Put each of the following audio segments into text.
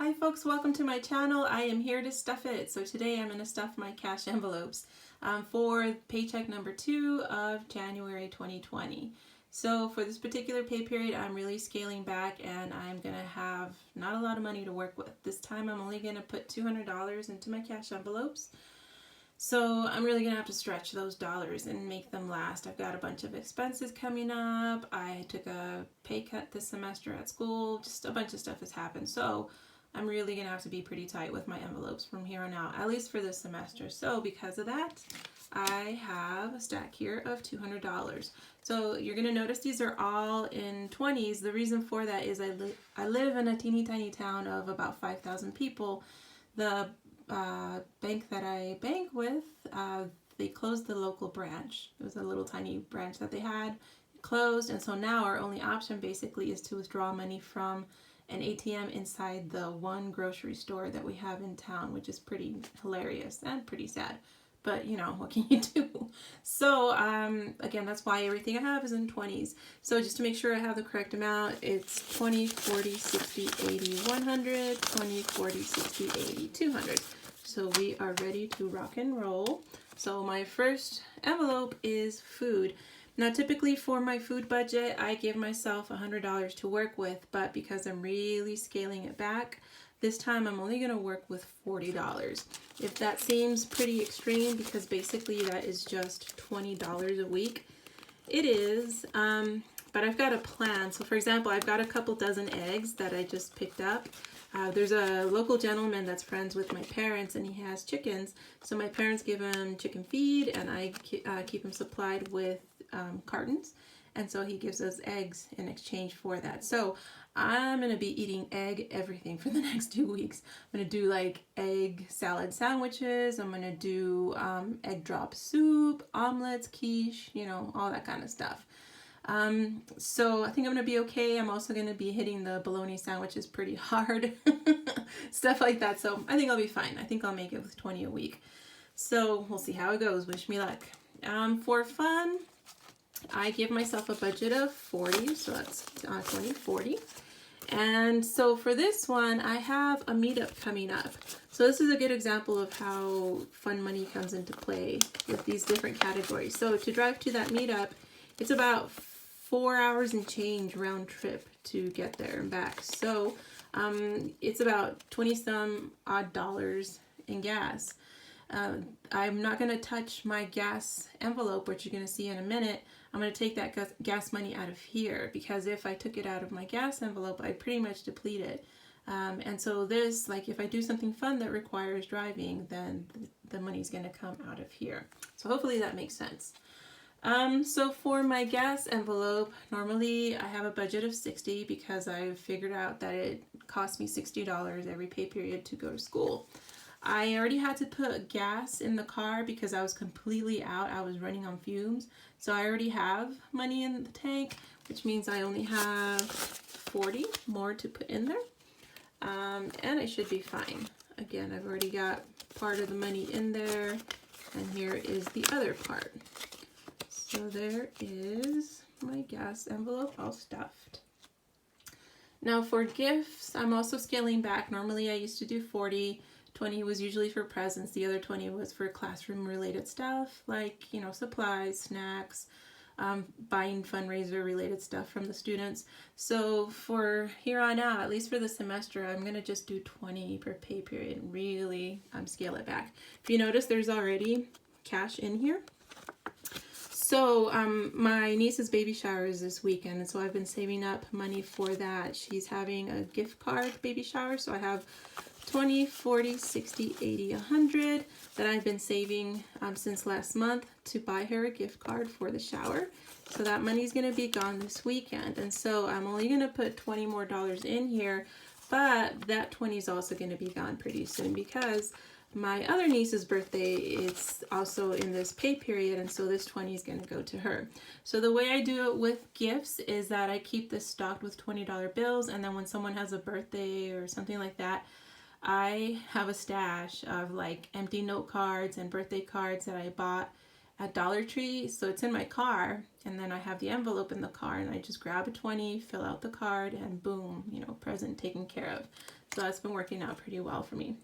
Hi folks, welcome to my channel. I am here to stuff it. So today I'm going to stuff my cash envelopes for paycheck number 2 of January 2020. So for this particular pay period, I'm really scaling back and I'm going to have not a lot of money to work with. This time I'm only going to put $200 into my cash envelopes. So I'm really going to have to stretch those dollars and make them last. I've got a bunch of expenses coming up. I took a pay cut this semester at school. Just a bunch of stuff has happened. So I'm really going to have to be pretty tight with my envelopes from here on out, at least for this semester. So because of that, I have a stack here of $200. So you're going to notice these are all in 20s. The reason for that is I live in a teeny tiny town of about 5,000 people. The bank that I bank with, they closed the local branch. It was a little tiny branch that they had. It closed, and so now our only option basically is to withdraw money from an ATM inside the one grocery store that we have in town, which is pretty hilarious and pretty sad. But, you know, what can you do? So, again, that's why everything I have is in 20s. So just to make sure I have the correct amount, it's 20, 40, 60, 80, 100, 20, 40, 60, 80, 200. So we are ready to rock and roll. So my first envelope is food. Now, typically for my food budget, I give myself $100 to work with, but because I'm really scaling it back, this time I'm only going to work with $40. If that seems pretty extreme, because basically that is just $20 a week, it is, but I've got a plan. So for example, I've got a couple dozen eggs that I just picked up. There's a local gentleman that's friends with my parents, and he has chickens. So my parents give him chicken feed, and I keep him supplied with cartons. And so he gives us eggs in exchange for that. So I'm going to be eating egg everything for the next 2 weeks. I'm going to do like egg salad sandwiches. I'm going to do egg drop soup, omelets, quiche, you know, all that kind of stuff. So I think I'm going to be okay. I'm also going to be hitting the bologna sandwiches pretty hard, stuff like that. So I think I'll be fine. I think I'll make it with 20 a week. So we'll see how it goes. Wish me luck. For fun, I give myself a budget of 40, so that's 20, 40. And so for this one, I have a meetup coming up. So this is a good example of how fun money comes into play with these different categories. So to drive to that meetup, it's about 4 hours and change round trip to get there and back. So it's about 20 some odd dollars in gas. I'm not going to touch my gas envelope, which you're going to see in a minute. I'm going to take that gas money out of here, because if I took it out of my gas envelope, I'd pretty much deplete it. And so this, like if I do something fun that requires driving, then the money's going to come out of here. So hopefully that makes sense. So for my gas envelope, normally I have a budget of 60 because I've figured out that it costs me $60 every pay period to go to school. I already had to put gas in the car because I was completely out. I was running on fumes. So I already have money in the tank, which means I only have 40 more to put in there. And I should be fine. Again, I've already got part of the money in there, and here is the other part. So there is my gas envelope all stuffed. Now for gifts, I'm also scaling back. Normally I used to do 40. 20 was usually for presents. The other 20 was for classroom related stuff, like, you know, supplies, snacks, buying fundraiser related stuff from the students. So for here on out, at least for the semester, I'm going to just do 20 per pay period and really scale it back. If you notice, there's already cash in here. So my niece's baby shower is this weekend, and so I've been saving up money for that. She's having a gift card baby shower, so I have 20, 40, 60, 80, 100 that I've been saving since last month to buy her a gift card for the shower. So that money's going to be gone this weekend, and so I'm only going to put $20 more in here, but that 20 is also going to be gone pretty soon because my other niece's birthday is also in this pay period, and so this 20 is going to go to her. So the way I do it with gifts is that I keep this stocked with $20 bills, and then when someone has a birthday or something like that, I have a stash of like empty note cards and birthday cards that I bought at Dollar Tree. So it's in my car, and then I have the envelope in the car, and I just grab a 20, fill out the card, and boom, you know, present taken care of. So that's been working out pretty well for me.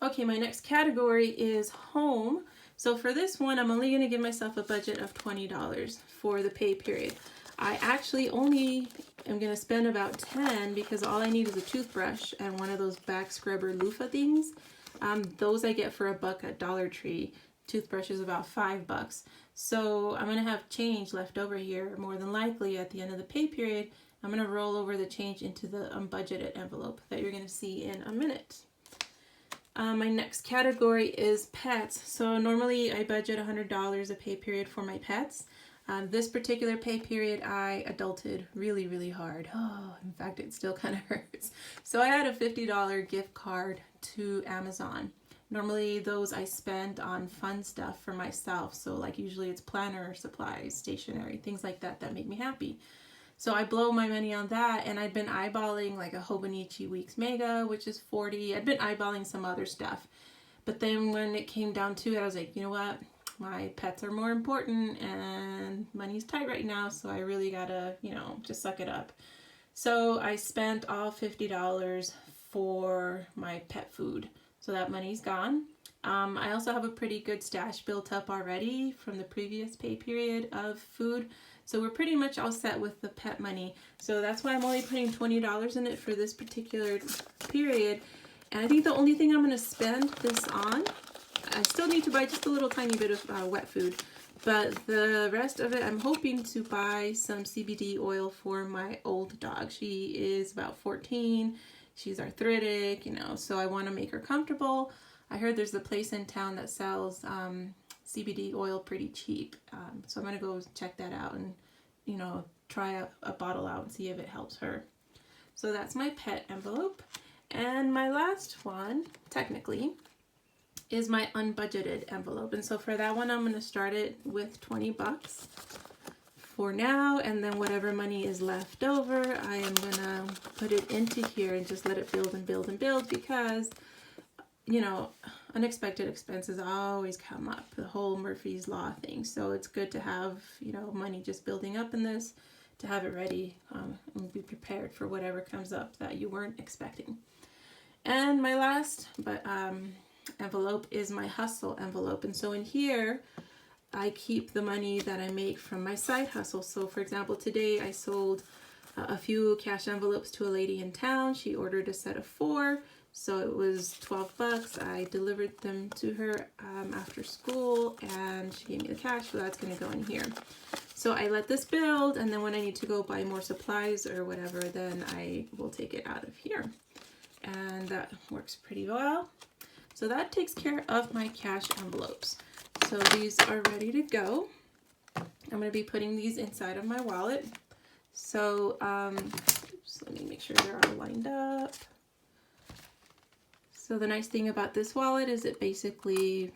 Okay, my next category is home. So for this one, I'm only going to give myself a budget of $20 for the pay period. I actually only am going to spend about 10 because all I need is a toothbrush and one of those back scrubber loofah things. Those I get for $1 at Dollar Tree. Toothbrush is about $5. So I'm going to have change left over here, more than likely at the end of the pay period. I'm going to roll over the change into the unbudgeted envelope that you're going to see in a minute. My next category is pets. So normally I budget $100 a pay period for my pets. This particular pay period I adulted really, really hard. Oh, in fact, it still kind of hurts. So I had a $50 gift card to Amazon. Normally those I spend on fun stuff for myself. So like usually it's planner supplies, stationery, things like that that make me happy. So I blow my money on that, and I'd been eyeballing like a Hobonichi Weeks Mega, which is $40. I'd been eyeballing some other stuff. But then when it came down to it, I was like, you know what? My pets are more important and money's tight right now, so I really gotta, just suck it up. So I spent all $50 for my pet food. So that money's gone. I also have a pretty good stash built up already from the previous pay period of food. So we're pretty much all set with the pet money. So that's why I'm only putting $20 in it for this particular period. And I think the only thing I'm going to spend this on, I still need to buy just a little tiny bit of wet food. But the rest of it, I'm hoping to buy some CBD oil for my old dog. She is about 14. She's arthritic, so I want to make her comfortable. I heard there's a place in town that sells CBD oil pretty cheap. So I'm going to go check that out and, try a bottle out and see if it helps her. So that's my pet envelope. And my last one, technically, is my unbudgeted envelope. And so for that one, I'm going to start it with $20 for now. And then whatever money is left over, I am going to put it into here and just let it build and build and build because unexpected expenses always come up, the whole Murphy's Law thing. So it's good to have, money just building up in this, to have it ready and be prepared for whatever comes up that you weren't expecting. And my last envelope is my hustle envelope. And so in here, I keep the money that I make from my side hustle. So for example, today I sold a few cash envelopes to a lady in town. She ordered a set of 4. So it was $12. I delivered them to her after school, and she gave me the cash, so that's going to go in here. So I let this build, and then when I need to go buy more supplies or whatever, then I will take it out of here. And that works pretty well. So that takes care of my cash envelopes. So these are ready to go. I'm going to be putting these inside of my wallet. So let me make sure they're all lined up. So the nice thing about this wallet is it basically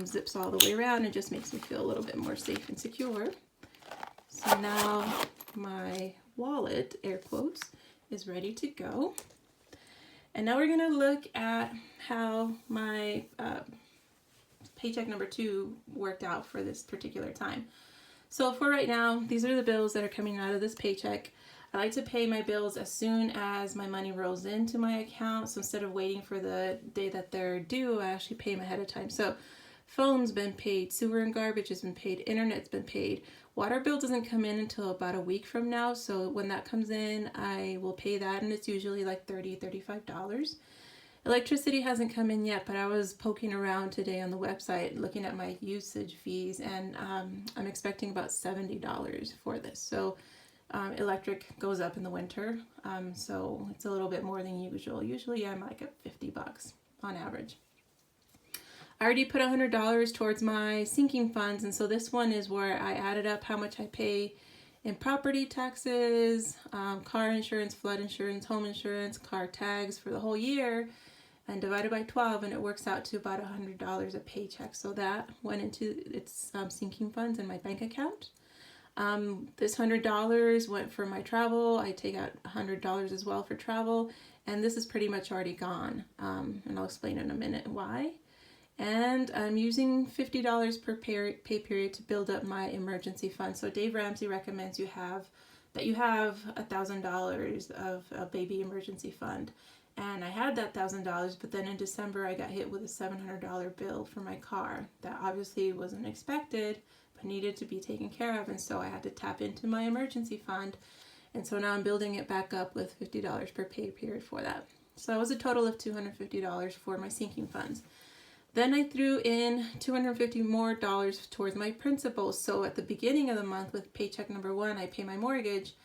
zips all the way around and just makes me feel a little bit more safe and secure. So now my wallet, air quotes, is ready to go. And now we're going to look at how my paycheck number 2 worked out for this particular time. So for right now, these are the bills that are coming out of this paycheck. I like to pay my bills as soon as my money rolls into my account. So instead of waiting for the day that they're due, I actually pay them ahead of time. So phone's been paid, sewer and garbage has been paid, internet's been paid. Water bill doesn't come in until about a week from now. So when that comes in, I will pay that, and it's usually like $30, $35. Electricity hasn't come in yet, but I was poking around today on the website looking at my usage fees, and I'm expecting about $70 for this. So electric goes up in the winter, so it's a little bit more than usual. Usually I'm like at $50 on average. I already put $100 towards my sinking funds, and so this one is where I added up how much I pay in property taxes, car insurance, flood insurance, home insurance, car tags for the whole year, and divided by 12, and it works out to about $100 a paycheck. So that went into its sinking funds in my bank account. This $100 went for my travel. I take out $100 as well for travel, and this is pretty much already gone, and I'll explain in a minute why. And I'm using $50 per pay period to build up my emergency fund. So Dave Ramsey recommends you have that you have $1,000 of a baby emergency fund. And I had that $1,000, but then in December I got hit with a $700 bill for my car that obviously wasn't expected, but needed to be taken care of. And so I had to tap into my emergency fund. And so now I'm building it back up with $50 per pay period for that. So that was a total of $250 for my sinking funds. Then I threw in $250 more towards my principal. So at the beginning of the month with paycheck number 1, I pay my mortgage.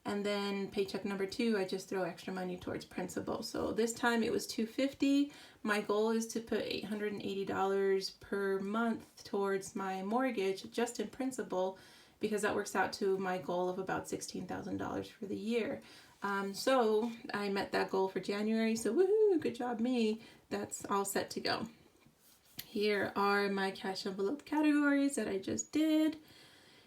And then paycheck number 2, I just throw extra money towards principal. So this time it was $250. My goal is to put $880 per month towards my mortgage just in principal, because that works out to my goal of about $16,000 for the year. So I met that goal for January. So woohoo, good job me. That's all set to go. Here are my cash envelope categories that I just did.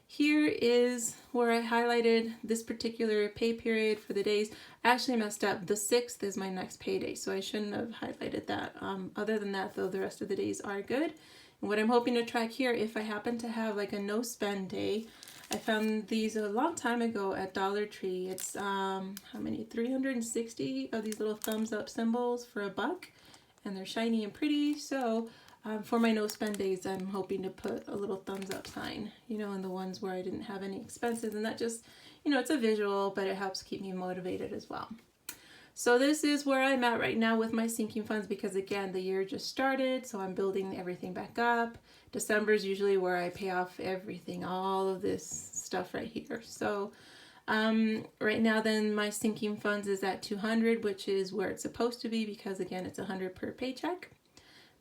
Here is where I highlighted this particular pay period for the days. I actually messed up. The 6th is my next payday, so I shouldn't have highlighted that. Other than that, though, the rest of the days are good. And what I'm hoping to track here, if I happen to have like a no spend day, I found these a long time ago at Dollar Tree. It's how many? 360 of these little thumbs up symbols for $1, and they're shiny and pretty. So for my no spend days, I'm hoping to put a little thumbs up sign, you know, in the ones where I didn't have any expenses, and that just, you know, it's a visual, but it helps keep me motivated as well. So this is where I'm at right now with my sinking funds, because again, the year just started, so I'm building everything back up. December is usually where I pay off everything, all of this stuff right here. So right now then my sinking funds is at 200, which is where it's supposed to be, because again, it's 100 per paycheck.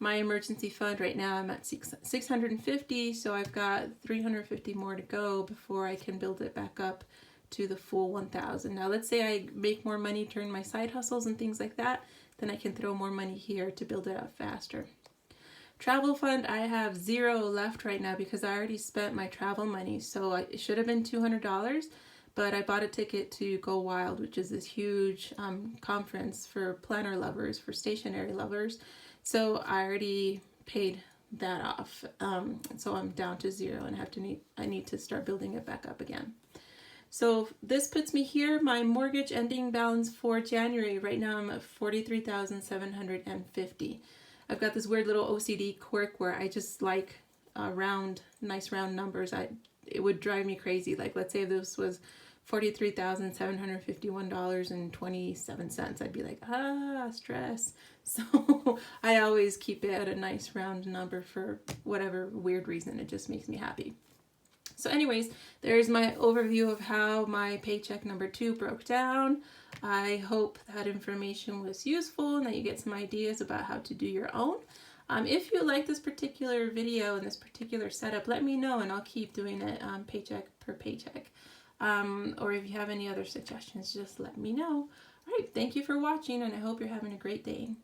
My emergency fund right now, I'm at 650, so I've got 350 more to go before I can build it back up to the full 1,000. Now let's say I make more money during my side hustles and things like that, then I can throw more money here to build it up faster. Travel fund, I have 0 left right now because I already spent my travel money, so it should have been $200, but I bought a ticket to Go Wild, which is this huge conference for planner lovers, for stationery lovers. So I already paid that off, so I'm down to 0, and I need to start building it back up again. So this puts me here, my mortgage ending balance for January. Right now I'm at $43,750. I've got this weird little OCD quirk where I just like nice round numbers. It would drive me crazy. Like, let's say this was $43,751.27. I'd be like, stress. So I always keep it at a nice round number for whatever weird reason. It just makes me happy. So anyways, there's my overview of how my paycheck number 2 broke down. I hope that information was useful and that you get some ideas about how to do your own. If you like this particular video and this particular setup, let me know and I'll keep doing it paycheck per paycheck. Or if you have any other suggestions, just let me know. All right, thank you for watching, and I hope you're having a great day.